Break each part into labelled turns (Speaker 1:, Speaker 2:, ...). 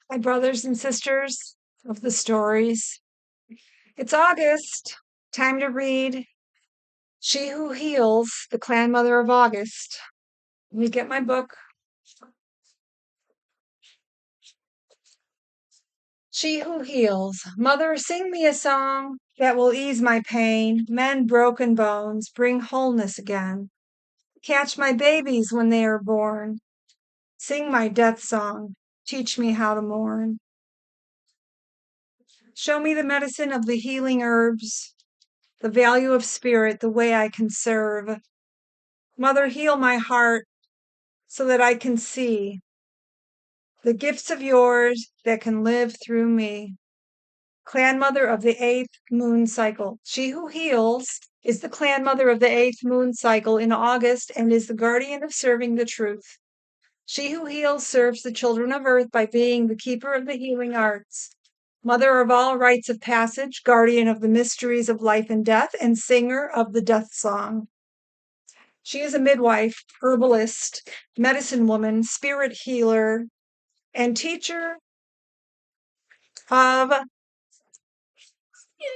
Speaker 1: My brothers and sisters of the stories. It's August. Time to read She Who Heals, the Clan Mother of August. Let me get my book. She Who Heals. Mother, sing me a song that will ease my pain, mend broken bones, bring wholeness again. Catch my babies when they are born. Sing my death song. Teach me how to mourn. Show me the medicine of the healing herbs, the value of spirit, the way I can serve. Mother, heal my heart so that I can see the gifts of yours that can live through me. Clan mother of the eighth moon cycle. She who heals is the clan mother of the eighth moon cycle in August and is the guardian of serving the truth. She who heals serves the children of earth by being the keeper of the healing arts. Mother of all rites of passage, guardian of the mysteries of life and death, and singer of the death song. She is a midwife, herbalist, medicine woman, spirit healer, and teacher of,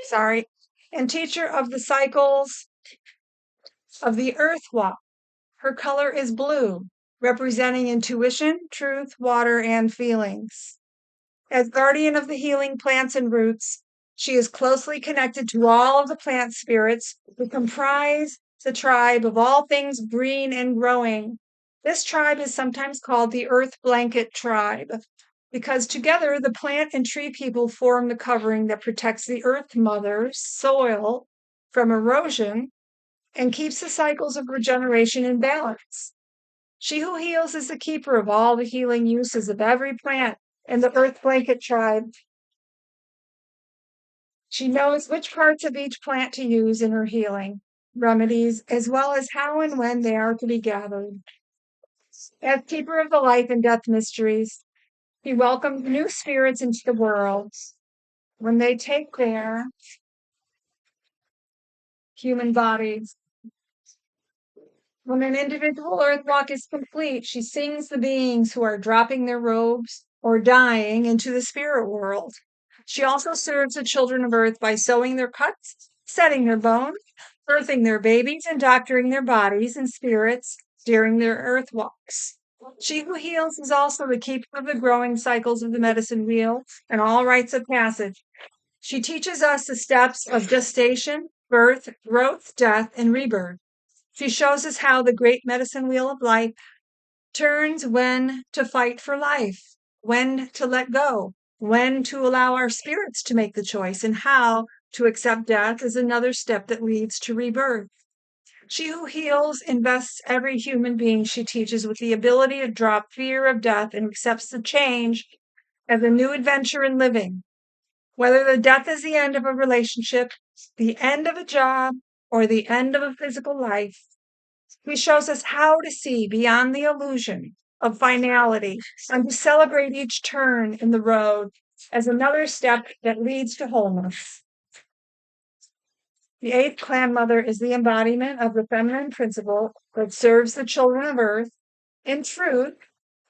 Speaker 1: sorry, and teacher of the cycles of the earth walk. Her color is blue, representing intuition, truth, water, and feelings. As guardian of the healing plants and roots, she is closely connected to all of the plant spirits who comprise the tribe of all things green and growing. This tribe is sometimes called the Earth Blanket Tribe because together the plant and tree people form the covering that protects the Earth Mother's soil from erosion and keeps the cycles of regeneration in balance. She who heals is the keeper of all the healing uses of every plant in the Earth Blanket Tribe. She knows which parts of each plant to use in her healing remedies, as well as how and when they are to be gathered. As keeper of the life and death mysteries, he welcomed new spirits into the world when they take their human bodies. When an individual earth walk is complete, she sings the beings who are dropping their robes or dying into the spirit world. She also serves the children of earth by sewing their cuts, setting their bones, birthing their babies, and doctoring their bodies and spirits during their earth walks. She who heals is also the keeper of the growing cycles of the medicine wheel and all rites of passage. She teaches us the steps of gestation, birth, growth, death, and rebirth. She shows us how the great medicine wheel of life turns, when to fight for life, when to let go, when to allow our spirits to make the choice, and how to accept death as another step that leads to rebirth. She who heals invests every human being she teaches with the ability to drop fear of death and accepts the change as a new adventure in living. Whether the death is the end of a relationship, the end of a job, or the end of a physical life, he shows us how to see beyond the illusion of finality and to celebrate each turn in the road as another step that leads to wholeness. The eighth clan mother is the embodiment of the feminine principle that serves the children of earth in truth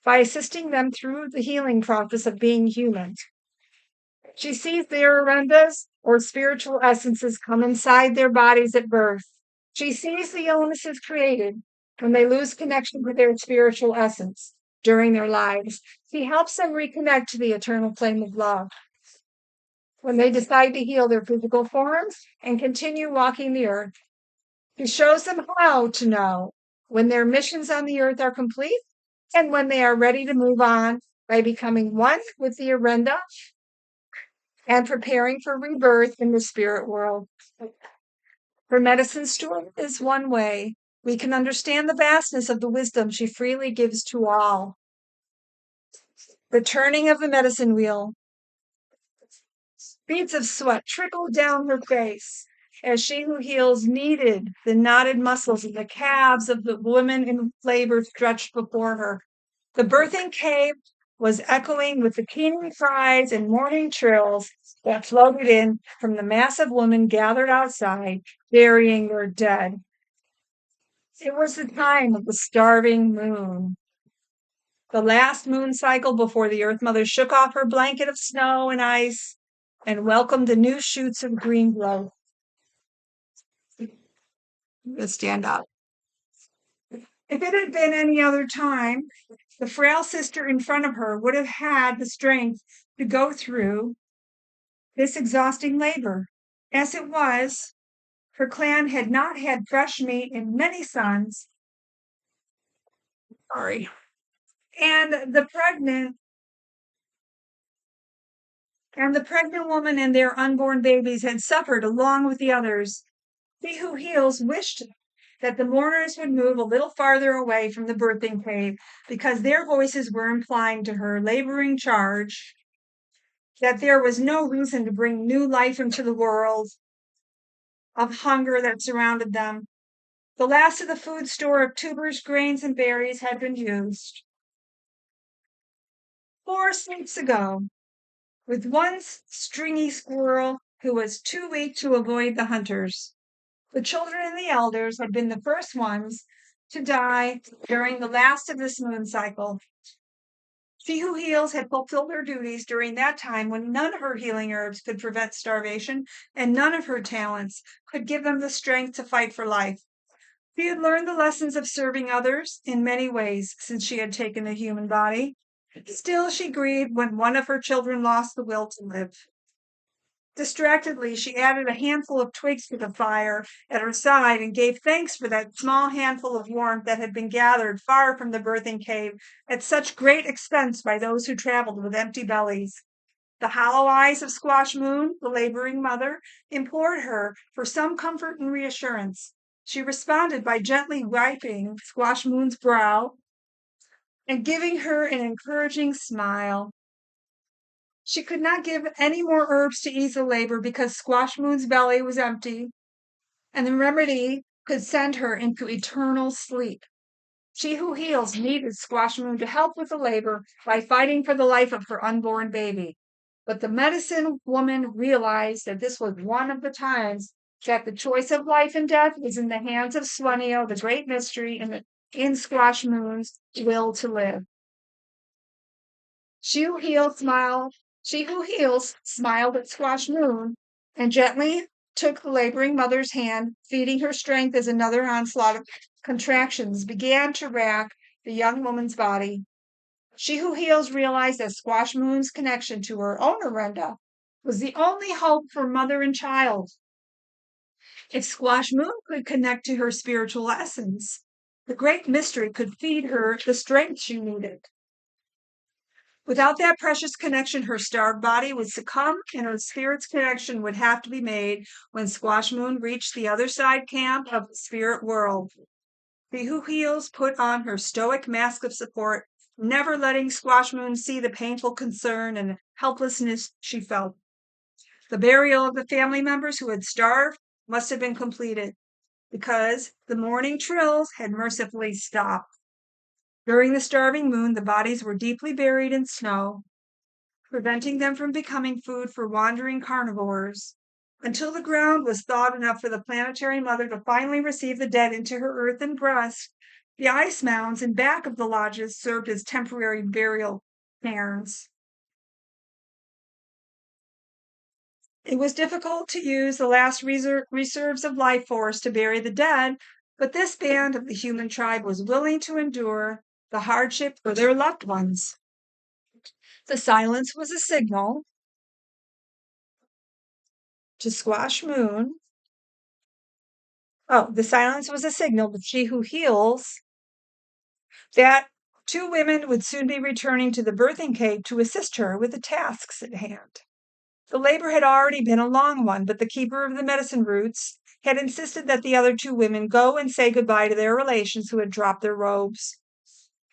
Speaker 1: by assisting them through the healing process of being human. She sees their arendas or spiritual essences come inside their bodies at birth. She sees the illnesses created when they lose connection with their spiritual essence during their lives. She helps them reconnect to the eternal flame of love. When they decide to heal their physical forms and continue walking the earth, she shows them how to know when their missions on the earth are complete and when they are ready to move on by becoming one with the Arenda and preparing for rebirth in the spirit world. Her medicine story is one way we can understand the vastness of the wisdom she freely gives to all. The turning of the medicine wheel. Beads of sweat trickled down her face as she who heals kneaded the knotted muscles of the calves of the women in labor stretched before her. The birthing cave was echoing with the keening cries and mourning trills that floated in from the mass of women gathered outside, burying their dead. It was the time of the starving moon. the last moon cycle before the Earth Mother shook off her blanket of snow and ice and welcomed the new shoots of green growth. Let's stand up. If it had been any other time, the frail sister in front of her would have had the strength to go through this exhausting labor. As it was, her clan had not had fresh meat in many suns. Sorry. And the pregnant woman and their unborn babies had suffered along with the others. He who heals wished that the mourners would move a little farther away from the birthing cave, because their voices were implying to her laboring charge that there was no reason to bring new life into the world of hunger that surrounded them. The last of the food store of tubers, grains, and berries had been used. 4 sleeps ago, with one stringy squirrel who was too weak to avoid the hunters. The children and the elders had been the first ones to die during the last of this moon cycle. She who heals had fulfilled her duties during that time when none of her healing herbs could prevent starvation and none of her talents could give them the strength to fight for life. She had learned the lessons of serving others in many ways since she had taken the human body. Still, she grieved when one of her children lost the will to live. Distractedly, she added a handful of twigs to the fire at her side and gave thanks for that small handful of warmth that had been gathered far from the birthing cave at such great expense by those who traveled with empty bellies. The hollow eyes of Squash Moon, the laboring mother, implored her for some comfort and reassurance. She responded by gently wiping Squash Moon's brow and giving her an encouraging smile. She could not give any more herbs to ease the labor because Squash Moon's belly was empty, and the remedy could send her into eternal sleep. She who heals needed Squash Moon to help with the labor by fighting for the life of her unborn baby. But the medicine woman realized that this was one of the times that the choice of life and death was in the hands of Swenio, the great mystery, and in Squash Moon's will to live. She who heals smiled at Squash Moon and gently took the laboring mother's hand, feeding her strength as another onslaught of contractions began to rack the young woman's body. She who heals realized that Squash Moon's connection to her own Orenda was the only hope for mother and child. If Squash Moon could connect to her spiritual essence, the great mystery could feed her the strength she needed. Without that precious connection, her starved body would succumb, and her spirit's connection would have to be made when Squash Moon reached the other side camp of the spirit world. She who heals put on her stoic mask of support, never letting Squash Moon see the painful concern and helplessness she felt. The burial of the family members who had starved must have been completed, because the morning trills had mercifully stopped. During the starving moon, the bodies were deeply buried in snow, preventing them from becoming food for wandering carnivores, until the ground was thawed enough for the planetary mother to finally receive the dead into her earthen breast. The ice mounds in back of the lodges served as temporary burial cairns. It was difficult to use the last reserves of life force to bury the dead, but this band of the human tribe was willing to endure the hardship for their loved ones. The silence was a signal to Squash Moon. Oh, the silence was a signal to She Who Heals that 2 women would soon be returning to the birthing cave to assist her with the tasks at hand. The labor had already been a long one, but the keeper of the medicine roots had insisted that the other 2 women go and say goodbye to their relations who had dropped their robes.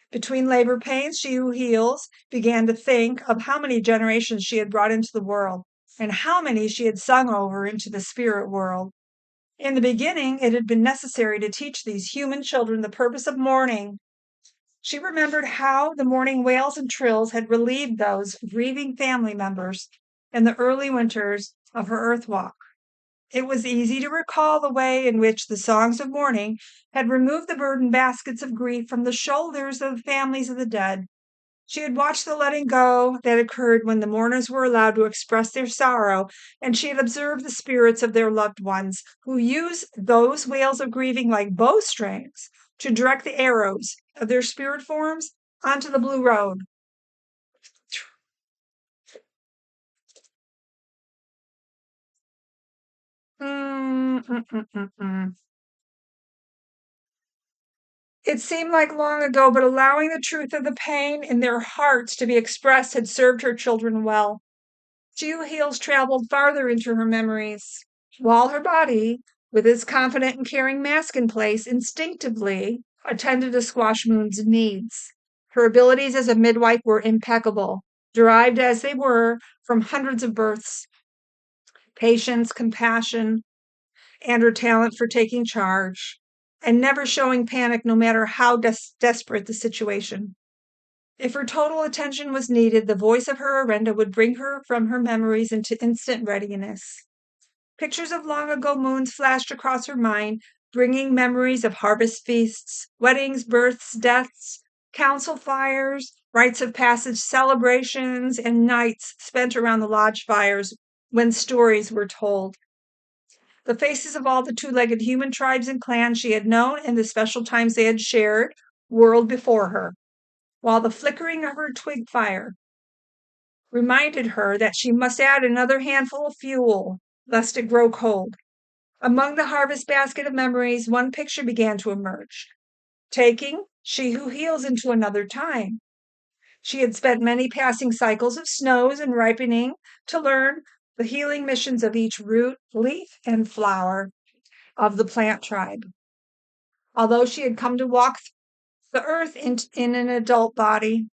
Speaker 1: Between labor pains, She Who Heals began to think of how many generations she had brought into the world and how many she had sung over into the spirit world. In the beginning, it had been necessary to teach these human children the purpose of mourning. She remembered how the morning wails and trills had relieved those grieving family members in the early winters of her earth walk. It was easy to recall the way in which the songs of mourning had removed the burden baskets of grief from the shoulders of the families of the dead. She had watched the letting go that occurred when the mourners were allowed to express their sorrow, and she had observed the spirits of their loved ones who use those wails of grieving like bowstrings to direct the arrows of their spirit forms onto the blue road. Mm, mm, mm, mm, mm. It seemed like long ago, but allowing the truth of the pain in their hearts to be expressed had served her children well. She who heals traveled farther into her memories, while her body, with its confident and caring mask in place, instinctively attended to Squash Moon's needs. Her abilities as a midwife were impeccable, derived as they were from hundreds of births, patience, compassion, and her talent for taking charge, and never showing panic no matter how desperate the situation. If her total attention was needed, the voice of her Arenda would bring her from her memories into instant readiness. Pictures of long ago moons flashed across her mind, bringing memories of harvest feasts, weddings, births, deaths, council fires, rites of passage celebrations, and nights spent around the lodge fires when stories were told. The faces of all the two-legged human tribes and clans she had known and the special times they had shared whirled before her, while the flickering of her twig fire reminded her that she must add another handful of fuel lest it grow cold. Among the harvest basket of memories, one picture began to emerge, taking she who heals into another time. She had spent many passing cycles of snows and ripening to learn the healing missions of each root, leaf, and flower of the plant tribe. Although she had come to walk the earth in an adult body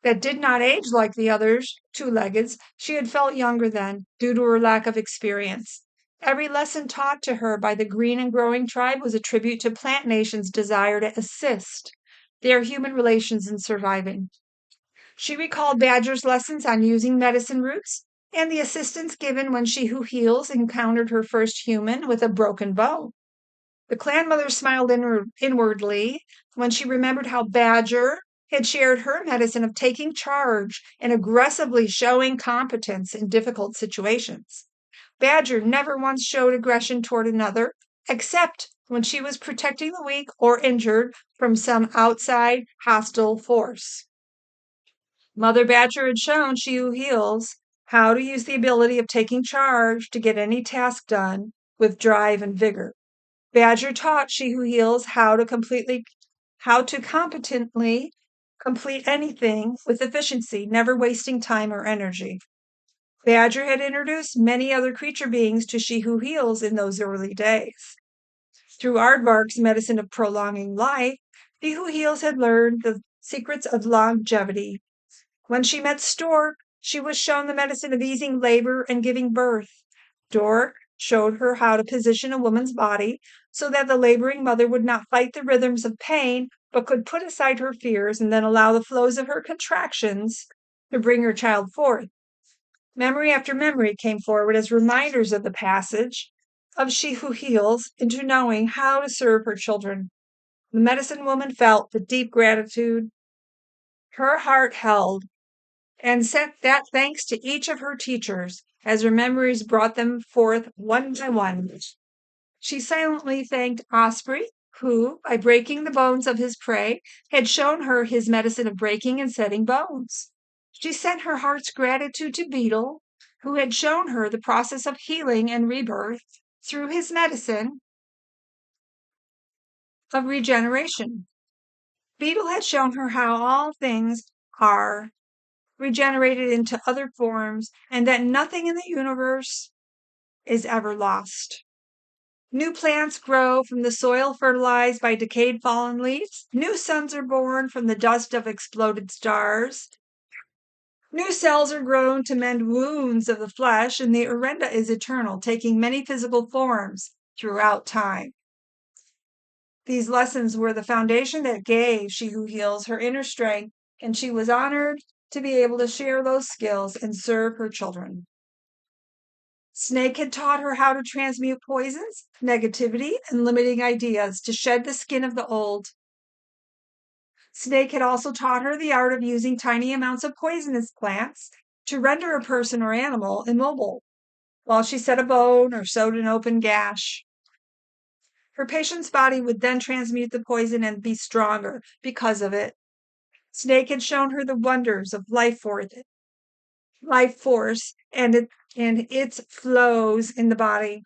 Speaker 1: that did not age like the others, two-leggeds, she had felt younger then, due to her lack of experience. Every lesson taught to her by the green and growing tribe was a tribute to Plant Nation's desire to assist their human relations in surviving. She recalled Badger's lessons on using medicine roots and the assistance given when she who heals encountered her first human with a broken bone. The clan mother smiled inwardly when she remembered how Badger had shared her medicine of taking charge and aggressively showing competence in difficult situations. Badger never once showed aggression toward another, except when she was protecting the weak or injured from some outside hostile force. Mother Badger had shown she who heals how to use the ability of taking charge to get any task done with drive and vigor. Badger taught she who heals how to competently complete anything with efficiency, never wasting time or energy. Badger had introduced many other creature beings to she who heals in those early days. Through Aardvark's medicine of prolonging life, she who heals had learned the secrets of longevity. When she met Stork, she was shown the medicine of easing labor and giving birth. Dork showed her how to position a woman's body so that the laboring mother would not fight the rhythms of pain, but could put aside her fears and then allow the flows of her contractions to bring her child forth. Memory after memory came forward as reminders of the passage of she who heals into knowing how to serve her children. The medicine woman felt the deep gratitude her heart held and sent that thanks to each of her teachers as her memories brought them forth one by one. She silently thanked Osprey, who, by breaking the bones of his prey, had shown her his medicine of breaking and setting bones. She sent her heart's gratitude to Beetle, who had shown her the process of healing and rebirth through his medicine of regeneration. Beetle had shown her how all things are regenerated into other forms, and that nothing in the universe is ever lost. New plants grow from the soil fertilized by decayed fallen leaves. New suns are born from the dust of exploded stars. New cells are grown to mend wounds of the flesh, and the Arenda is eternal, taking many physical forms throughout time. These lessons were the foundation that gave she who heals her inner strength, and she was honored to be able to share those skills and serve her children. Snake had taught her how to transmute poisons, negativity, and limiting ideas to shed the skin of the old. Snake had also taught her the art of using tiny amounts of poisonous plants to render a person or animal immobile, while she set a bone or sewed an open gash. Her patient's body would then transmute the poison and be stronger because of it. Snake had shown her the wonders of life force and its flows in the body.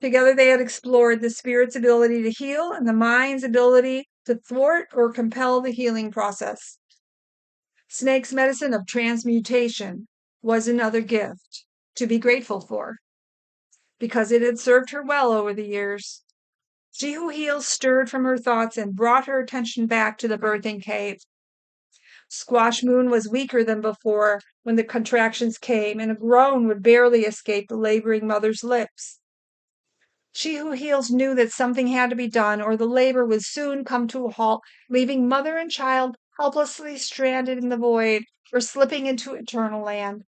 Speaker 1: Together they had explored the spirit's ability to heal and the mind's ability to thwart or compel the healing process. Snake's medicine of transmutation was another gift to be grateful for, because it had served her well over the years. She who heals stirred from her thoughts and brought her attention back to the birthing cave. Squash Moon was weaker than before when the contractions came, and a groan would barely escape the laboring mother's lips. She who heals knew that something had to be done, or the labor would soon come to a halt, leaving mother and child helplessly stranded in the void or slipping into eternal land.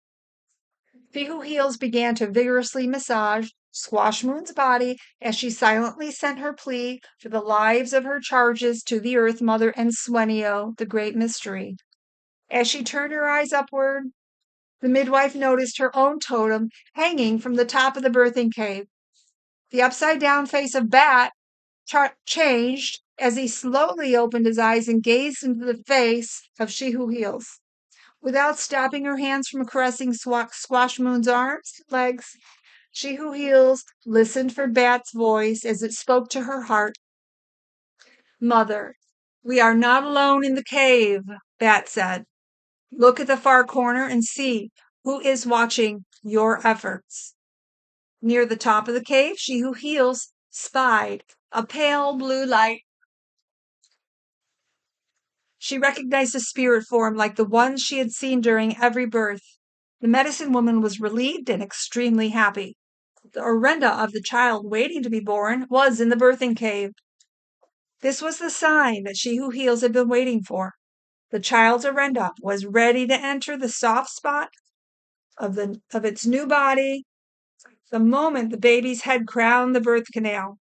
Speaker 1: She who heals began to vigorously massage Squash Moon's body as she silently sent her plea for the lives of her charges to the Earth Mother and Swenio, the Great Mystery. As she turned her eyes upward, the midwife noticed her own totem hanging from the top of the birthing cave. The upside-down face of Bat changed as he slowly opened his eyes and gazed into the face of She Who Heals. Without stopping her hands from caressing Squash Moon's arms and legs, She Who Heals listened for Bat's voice as it spoke to her heart. "Mother, we are not alone in the cave," Bat said. "Look at the far corner and see who is watching your efforts." Near the top of the cave, She Who Heals spied a pale blue light. She recognized a spirit form like the ones she had seen during every birth. The medicine woman was relieved and extremely happy. The Orenda of the child waiting to be born was in the birthing cave. This was the sign that She Who Heals had been waiting for. The child's Orenda was ready to enter the soft spot of its new body the moment the baby's head crowned the birth canal.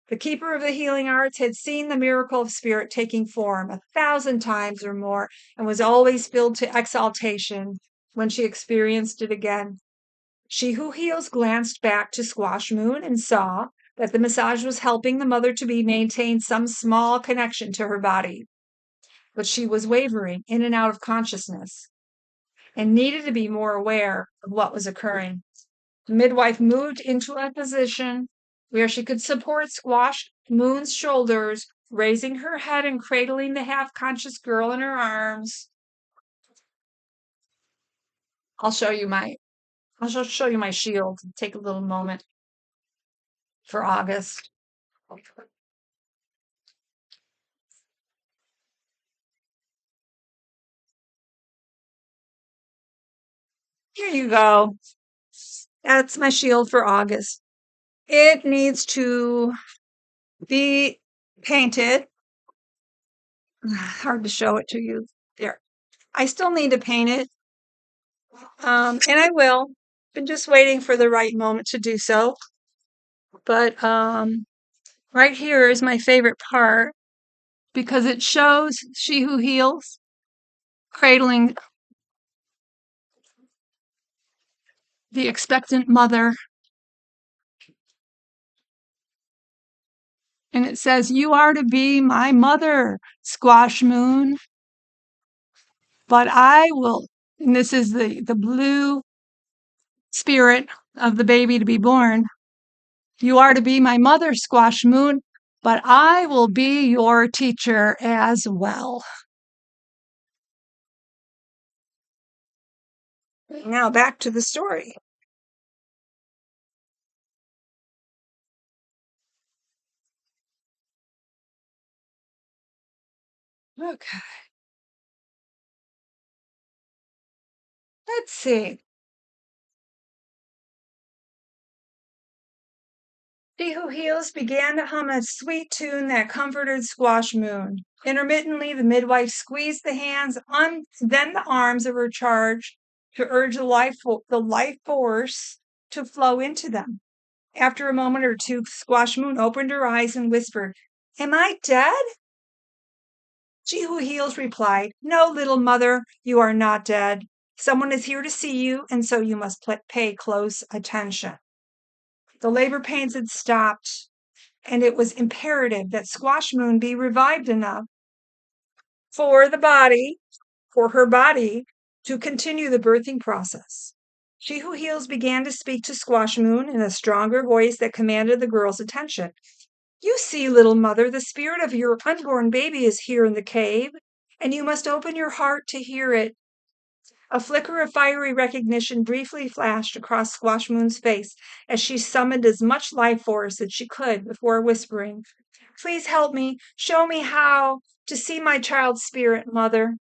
Speaker 1: The keeper of the healing arts had seen the miracle of spirit taking form 1,000 times or more and was always filled to exaltation when she experienced it again. She Who Heals glanced back to Squash Moon and saw that the massage was helping the mother to maintain some small connection to her body. But she was wavering in and out of consciousness and needed to be more aware of what was occurring. The midwife moved into a position where she could support Squash Moon's shoulders, raising her head and cradling the half-conscious girl in her arms. I'll show you my shield. Take a little moment for August. Here you go. That's my shield for August. It needs to be painted. Hard to show it to you. There. I still need to paint it. And I will. Been just waiting for the right moment to do so. But right here is my favorite part because it shows She Who Heals cradling the expectant mother. And it says, "You are to be my mother, Squash Moon. But I will," and this is the blue spirit of the baby to be born. "You are to be my mother, Squash Moon, but I will be your teacher as well." Now back to the story. Okay, let's see. She Who Heals began to hum a sweet tune that comforted Squash Moon. Intermittently, the midwife squeezed the hands, then the arms of her charge to urge the life force to flow into them. After a moment or two, Squash Moon opened her eyes and whispered, "Am I dead?" She Who Heals replied, "No, little mother, you are not dead. Someone is here to see you, and so you must pay close attention." The labor pains had stopped, and it was imperative that Squash Moon be revived enough for her body, to continue the birthing process. She Who Heals began to speak to Squash Moon in a stronger voice that commanded the girl's attention. "You see, little mother, the spirit of your unborn baby is here in the cave, and you must open your heart to hear it." A flicker of fiery recognition briefly flashed across Squash Moon's face as she summoned as much life force as she could before whispering, "Please help me. Show me how to see my child's spirit, mother."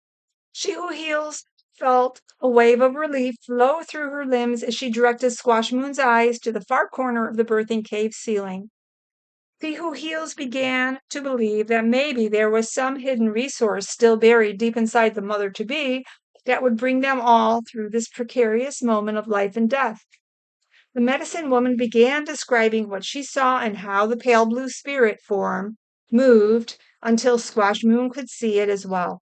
Speaker 1: She Who Heals felt a wave of relief flow through her limbs as she directed Squash Moon's eyes to the far corner of the birthing cave ceiling. She Who Heals began to believe that maybe there was some hidden resource still buried deep inside the mother-to-be that would bring them all through this precarious moment of life and death. The medicine woman began describing what she saw and how the pale blue spirit form moved until Squash Moon could see it as well.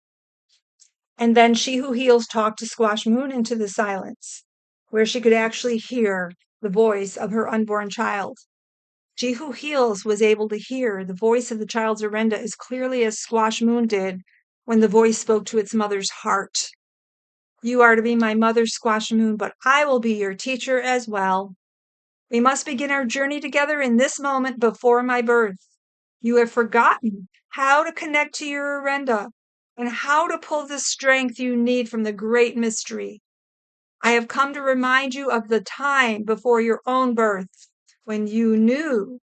Speaker 1: And then She Who Heals talked to Squash Moon into the silence, where she could actually hear the voice of her unborn child. She Who Heals was able to hear the voice of the child's Orenda as clearly as Squash Moon did when the voice spoke to its mother's heart. "You are to be my mother, Squash Moon, but I will be your teacher as well. We must begin our journey together in this moment before my birth. You have forgotten how to connect to your Orenda and how to pull the strength you need from the great mystery. I have come to remind you of the time before your own birth, when you knew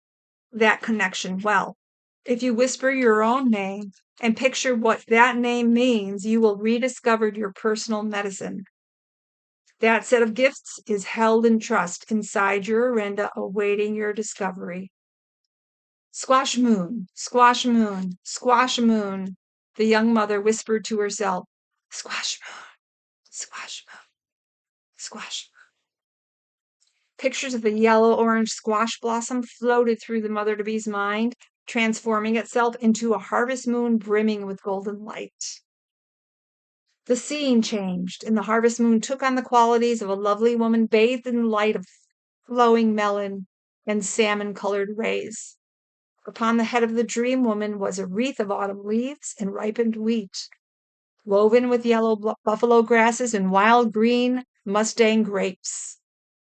Speaker 1: that connection well. If you whisper your own name and picture what that name means, you will rediscover your personal medicine. That set of gifts is held in trust inside your Orenda, awaiting your discovery." "Squash Moon, Squash Moon, Squash Moon," the young mother whispered to herself. "Squash Moon, Squash Moon, Squash Moon." Pictures of the yellow-orange squash blossom floated through the mother-to-be's mind, transforming itself into a harvest moon brimming with golden light. The scene changed, and the harvest moon took on the qualities of a lovely woman bathed in the light of flowing melon and salmon-colored rays. Upon the head of the dream woman was a wreath of autumn leaves and ripened wheat, woven with yellow buffalo grasses and wild green Mustang grapes.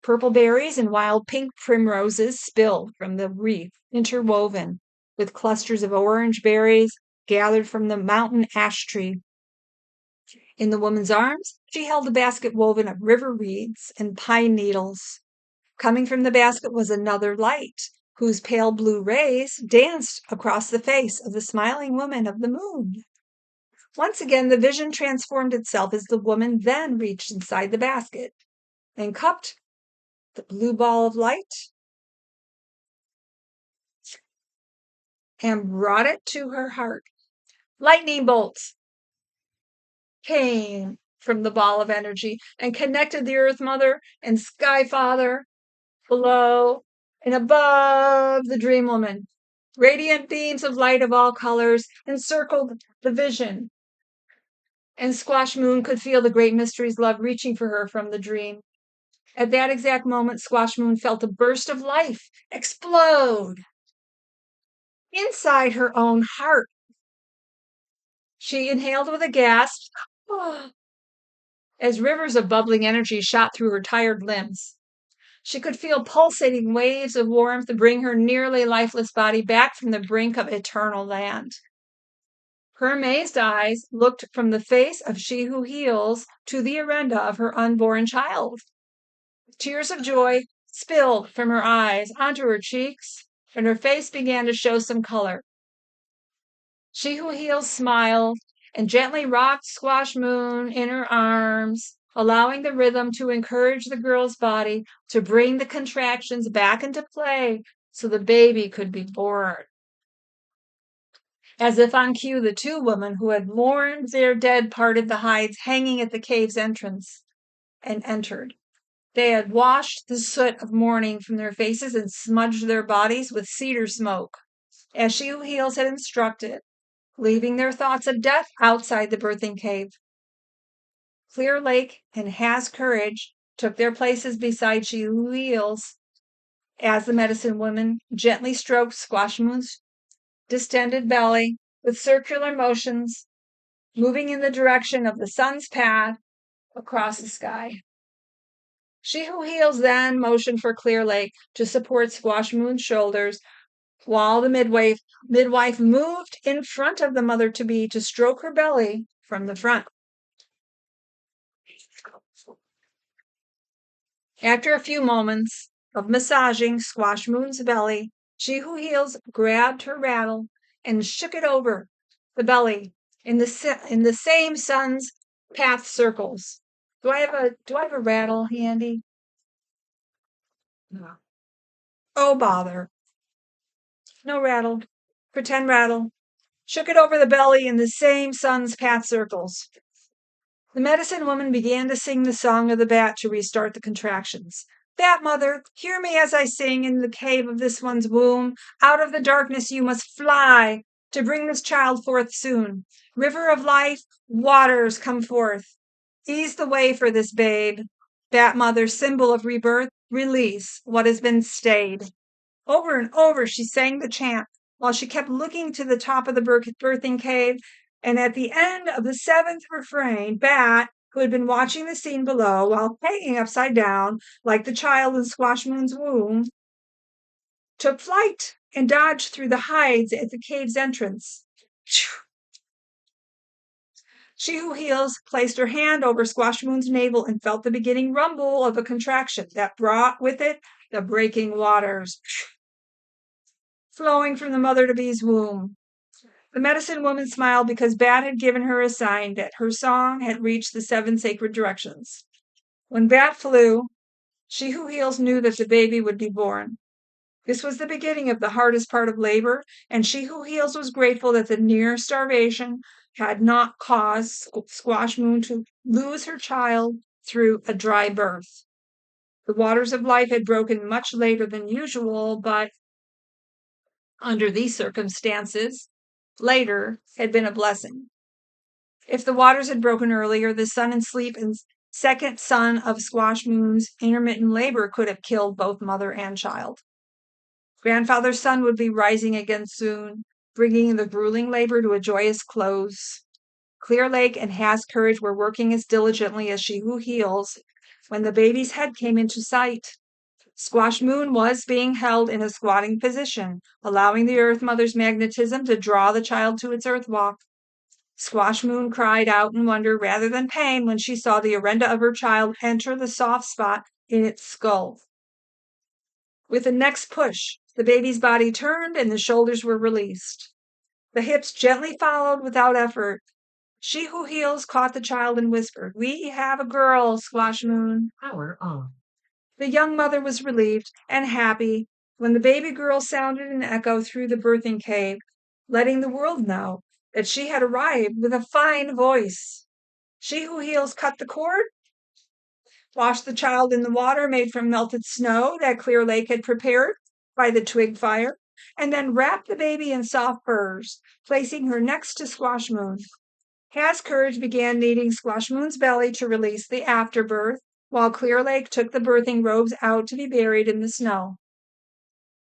Speaker 1: Purple berries and wild pink primroses spilled from the wreath, interwoven with clusters of orange berries gathered from the mountain ash tree. In the woman's arms, she held a basket woven of river reeds and pine needles. Coming from the basket was another light, whose pale blue rays danced across the face of the smiling woman of the moon. Once again, the vision transformed itself as the woman then reached inside the basket and cupped the blue ball of light and brought it to her heart. Lightning bolts came from the ball of energy and connected the Earth Mother and Sky Father below and above the dream woman. Radiant beams of light of all colors encircled the vision, and Squash Moon could feel the great mystery's love reaching for her from the dream. At that exact moment, Squash Moon felt a burst of life explode inside her own heart. She inhaled with a gasp as rivers of bubbling energy shot through her tired limbs. She could feel pulsating waves of warmth bring her nearly lifeless body back from the brink of eternal land. Her amazed eyes looked from the face of She Who Heals to the Orenda of her unborn child. Tears of joy spilled from her eyes onto her cheeks, and her face began to show some color. She Who Heals smiled and gently rocked Squash Moon in her arms, allowing the rhythm to encourage the girl's body to bring the contractions back into play so the baby could be born. As if on cue, the two women who had mourned their dead parted the hides hanging at the cave's entrance and entered. They had washed the soot of mourning from their faces and smudged their bodies with cedar smoke, as She Who Heals had instructed. leaving their thoughts of death outside the birthing cave. Clear Lake and Has Courage took their places beside She Who Heals as the medicine woman gently stroked Squash Moon's distended belly with circular motions, moving in the direction of the sun's path across the sky. She Who Heals then motioned for Clear Lake to support Squash Moon's shoulders, while the midwife moved in front of the mother-to-be to stroke her belly from the front. After a few moments of massaging Squash Moon's belly, She Who Heals grabbed her rattle and shook it over the belly in the same sun's path circles. Do I have a rattle handy? No. Oh bother. No rattle. Pretend rattle. Shook it over the belly in the same sun's path circles. The medicine woman began to sing the song of the bat to restart the contractions. Bat mother, hear me as I sing in the cave of this one's womb. Out of the darkness you must fly to bring this child forth soon. River of life, waters come forth. Ease the way for this babe. Bat mother, symbol of rebirth, release what has been stayed. Over and over she sang the chant while she kept looking to the top of the birthing cave. And at the end of the seventh refrain, Bat, who had been watching the scene below while hanging upside down like the child in Squash Moon's womb, took flight and dodged through the hides at the cave's entrance. She Who Heals placed her hand over Squash Moon's navel and felt the beginning rumble of a contraction that brought with it the breaking waters flowing from the mother-to-be's womb. The medicine woman smiled because Bat had given her a sign that her song had reached the 7 sacred directions. When Bat flew, She Who Heals knew that the baby would be born. This was the beginning of the hardest part of labor, and She Who Heals was grateful that the near starvation had not caused Squash Moon to lose her child through a dry birth. The waters of life had broken much later than usual, but under these circumstances, later had been a blessing. If the waters had broken earlier, the sun and sleep and second son of Squash Moon's intermittent labor could have killed both mother and child. Grandfather's sun would be rising again soon, bringing the grueling labor to a joyous close. Clear Lake and Has Courage were working as diligently as She Who Heals when the baby's head came into sight. Squash Moon was being held in a squatting position, allowing the Earth Mother's magnetism to draw the child to its earth walk. Squash Moon cried out in wonder rather than pain when she saw the orenda of her child enter the soft spot in its skull. With the next push, the baby's body turned and the shoulders were released. The hips gently followed without effort. She Who Heals caught the child and whispered, "We have a girl, Squash Moon."
Speaker 2: Power on.
Speaker 1: The young mother was relieved and happy when the baby girl sounded an echo through the birthing cave, letting the world know that she had arrived with a fine voice. She Who Heals cut the cord, washed the child in the water made from melted snow that Clear Lake had prepared by the twig fire, and then wrapped the baby in soft furs, placing her next to Squash Moon. Has Courage began kneading Squash Moon's belly to release the afterbirth, while Clear Lake took the birthing robes out to be buried in the snow.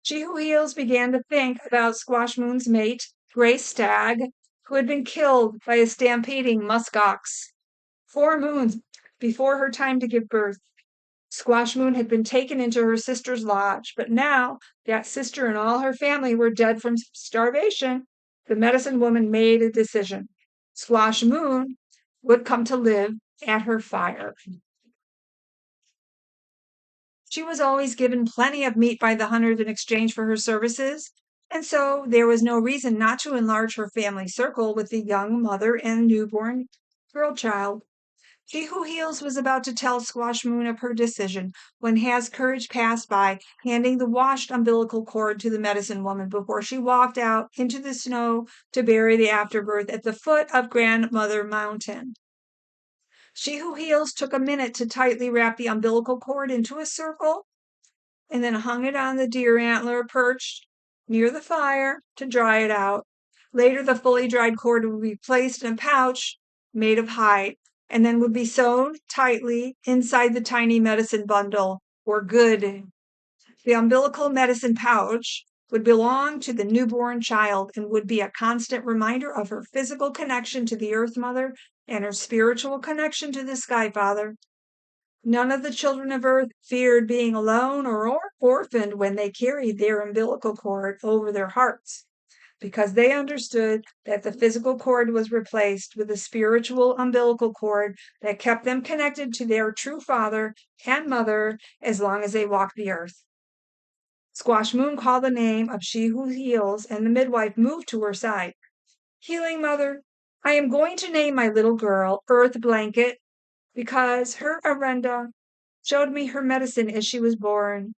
Speaker 1: She Who Heals began to think about Squash Moon's mate, Gray Stag, who had been killed by a stampeding muskox 4 moons before her time to give birth. Squash Moon had been taken into her sister's lodge, but now that sister and all her family were dead from starvation, the medicine woman made a decision. Squash Moon would come to live at her fire. She was always given plenty of meat by the hunters in exchange for her services, and so there was no reason not to enlarge her family circle with the young mother and newborn girl child. She Who Heals was about to tell Squash Moon of her decision when Has Courage passed by, handing the washed umbilical cord to the medicine woman before she walked out into the snow to bury the afterbirth at the foot of Grandmother Mountain. She Who Heals took a minute to tightly wrap the umbilical cord into a circle and then hung it on the deer antler perched near the fire to dry it out. Later, the fully dried cord would be placed in a pouch made of hide and then would be sewn tightly inside the tiny medicine bundle or good. The umbilical medicine pouch would belong to the newborn child and would be a constant reminder of her physical connection to the Earth Mother and her spiritual connection to the Sky Father. None of the children of Earth feared being alone or orphaned when they carried their umbilical cord over their hearts, because they understood that the physical cord was replaced with a spiritual umbilical cord that kept them connected to their true father and mother as long as they walked the earth. Squash Moon called the name of She Who Heals, and the midwife moved to her side. Healing Mother, I am going to name my little girl Earth Blanket because her Arenda showed me her medicine as she was born.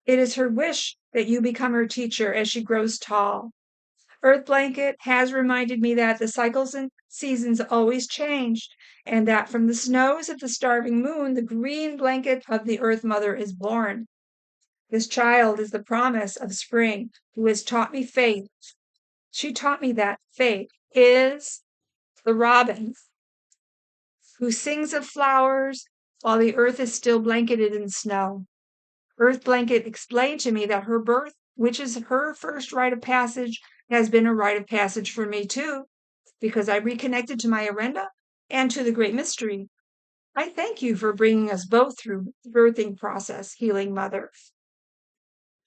Speaker 1: It is her wish that you become her teacher as she grows tall. Earth Blanket has reminded me that the cycles and seasons always changed, and that from the snows of the starving moon, the green blanket of the Earth Mother is born. This child is the promise of spring, who has taught me faith. She taught me that faith is the robin who sings of flowers while the earth is still blanketed in snow. Earth Blanket explained to me that her birth, which is her first rite of passage, has been a rite of passage for me too, because I reconnected to my Arenda and to the great mystery. I thank you for bringing us both through the birthing process, Healing Mother.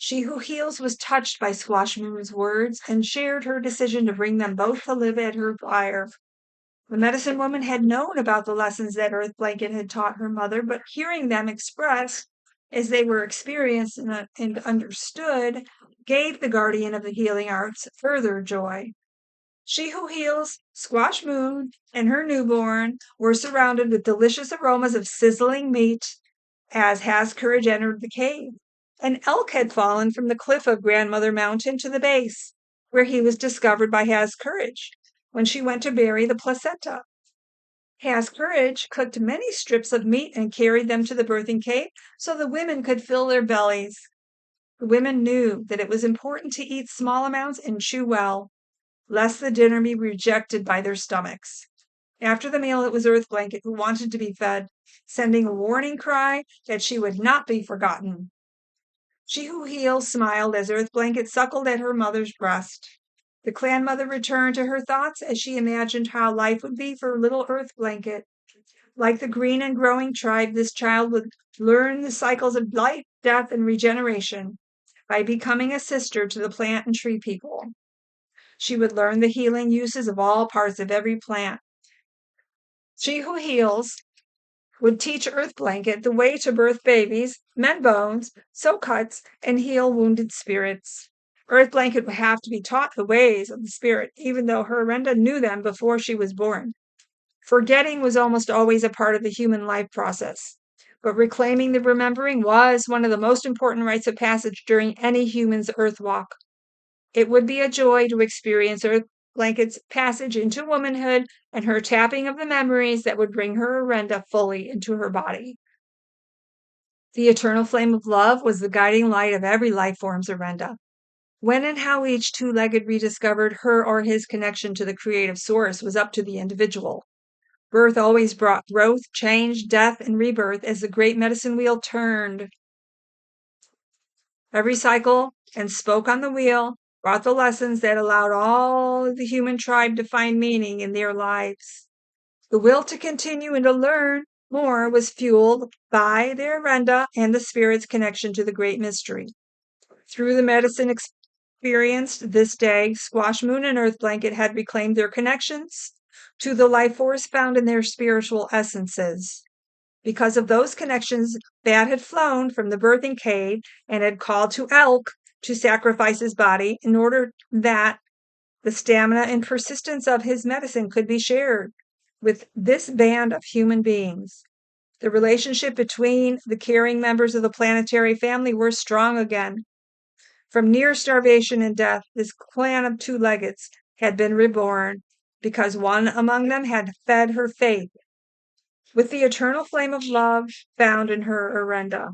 Speaker 1: She Who Heals was touched by Squash Moon's words and shared her decision to bring them both to live at her fire. The medicine woman had known about the lessons that Earth Blanket had taught her mother, but hearing them expressed as they were experienced and understood gave the guardian of the healing arts further joy. She Who Heals, Squash Moon, and her newborn were surrounded with delicious aromas of sizzling meat as Has Courage entered the cave. An elk had fallen from the cliff of Grandmother Mountain to the base, where he was discovered by Has Courage when she went to bury the placenta. Has Courage cooked many strips of meat and carried them to the birthing cave so the women could fill their bellies. The women knew that it was important to eat small amounts and chew well, lest the dinner be rejected by their stomachs. After the meal, it was Earth Blanket who wanted to be fed, sending a warning cry that she would not be forgotten. She Who Heals smiled as Earth Blanket suckled at her mother's breast. The clan mother returned to her thoughts as she imagined how life would be for little Earth Blanket. Like the green and growing tribe, this child would learn the cycles of life, death, and regeneration by becoming a sister to the plant and tree people. She would learn the healing uses of all parts of every plant. She Who Heals would teach Earth Blanket the way to birth babies, mend bones, sew cuts, and heal wounded spirits. Earth Blanket would have to be taught the ways of the spirit, even though her Arenda knew them before she was born. Forgetting was almost always a part of the human life process, but reclaiming the remembering was one of the most important rites of passage during any human's Earth walk. It would be a joy to experience Earth Blanket's passage into womanhood and her tapping of the memories that would bring her Arenda fully into her body. The eternal flame of love was the guiding light of every life form's Arenda. When and how each two-legged rediscovered her or his connection to the creative source was up to the individual. Birth always brought growth, change, death, and rebirth as the great medicine wheel turned. Every cycle and spoke on the wheel brought the lessons that allowed all the human tribe to find meaning in their lives. The will to continue and to learn more was fueled by their Arenda and the spirit's connection to the great mystery. Through the medicine experienced this day, Squash Moon and Earth Blanket had reclaimed their connections to the life force found in their spiritual essences. Because of those connections, Bat had flown from the birthing cave and had called to Elk to sacrifice his body in order that the stamina and persistence of his medicine could be shared with this band of human beings. The relationship between the caring members of the planetary family were strong again. From near starvation and death, this clan of two-leggeds had been reborn because one among them had fed her faith with the eternal flame of love found in her Arenda.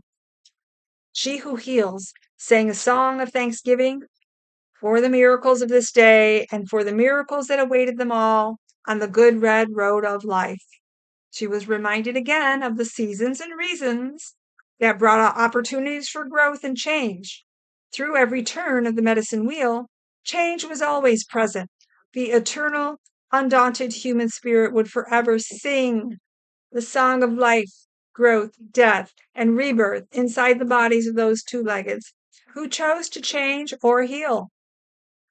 Speaker 1: She Who Heals sang a song of thanksgiving for the miracles of this day and for the miracles that awaited them all on the good red road of life. She was reminded again of the seasons and reasons that brought opportunities for growth and change. Through every turn of the medicine wheel, change was always present. The eternal, undaunted human spirit would forever sing the song of life, growth, death, and rebirth inside the bodies of those two-leggeds who chose to change or heal.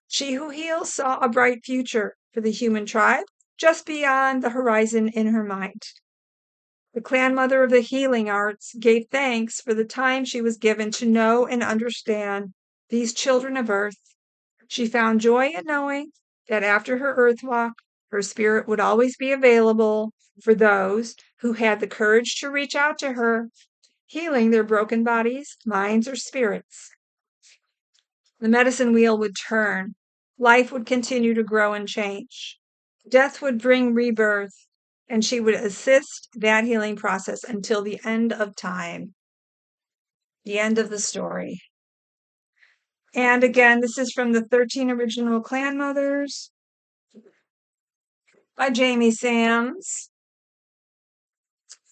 Speaker 1: She who heals saw a bright future for the human tribe just beyond the horizon in her mind. The clan mother of the healing arts gave thanks for the time she was given to know and understand these children of earth. She found joy in knowing that after her earth walk, her spirit would always be available for those who had the courage to reach out to her, healing their broken bodies, minds, or spirits. The medicine wheel would turn. Life would continue to grow and change. Death would bring rebirth, and she would assist that healing process until the end of time, the end of the story. And again, this is from the 13 Original Clan Mothers by Jamie Sams.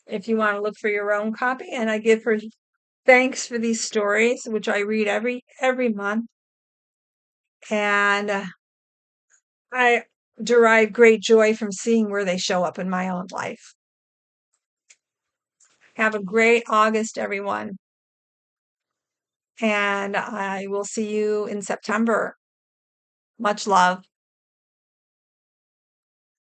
Speaker 1: If you want to look for your own copy, and I give her thanks for these stories, which I read every month, and I derive great joy from seeing where they show up in my own life. Have a great August, everyone. And I will see you in September. Much love.